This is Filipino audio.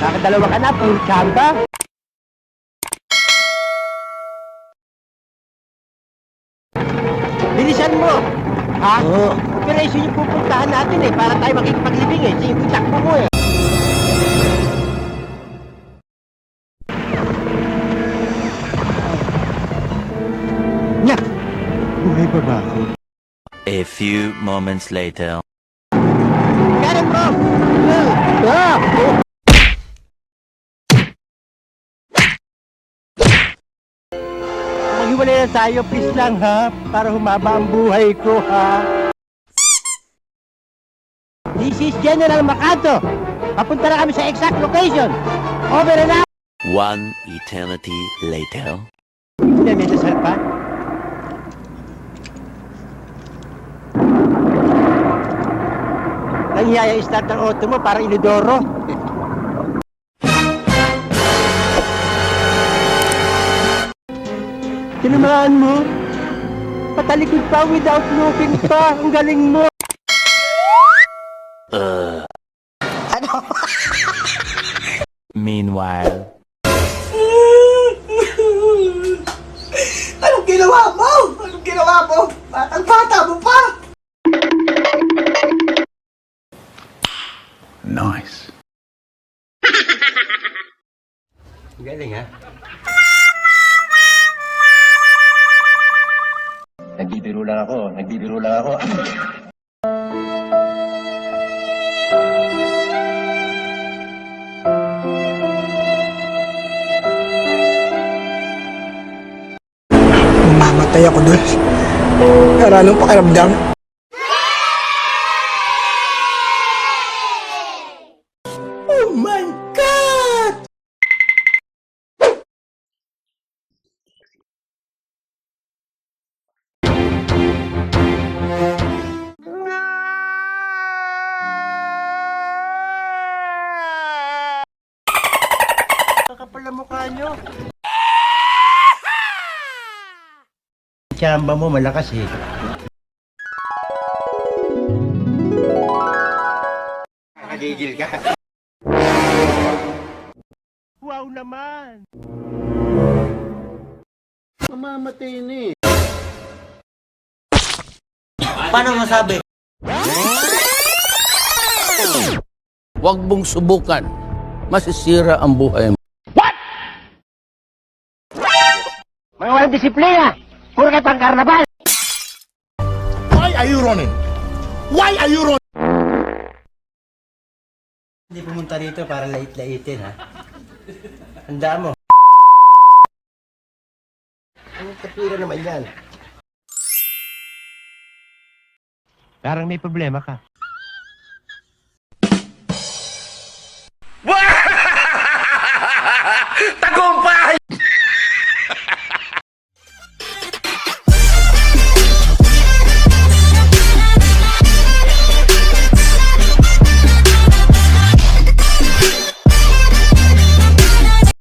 Nakadalawa ka na, puro tsamba. Bilisan mo! Ha? Oo. Operation yung pupuntahan natin eh, para tayo makikipaglibing eh. Sige, takbo mo eh. Nya! Buhay pa ba ako? A few moments later. Got it, bro! Ah! Maghiwalay na tayo, please lang ha, para humaba ang buhay ko ha. This is General Macato. Papunta na kami sa exact location. Over and out. One eternity later. Hindi, may dasal pa. Nangyaya start ng auto mo para inidoro. Tinamaan mo? Patalikod pa without looking pa. Ang galing mo. Meanwhile. Anong ginawa mo? Anong ginawa mo? Batang-bata mo pa! Nice. Galing ha? Nagbibiro lang ako. Mamatay ako doon. Pero anong pakiramdam? Oh my God! Kakapal ang mukha nyo. Tsamba mo malakas eh. Nakagigil ka. Wow naman! Mamamatay na eh. Paano masabi? Huwag mong subukan. Masisira ang buhay mo. Mga walang disiplina! Puro kayo pang karnaval! Why are you running? Why are you running? Hindi pumunta rito para lait-laitin ha. Handa mo. Ang kapira naman yan. Parang may problema ka.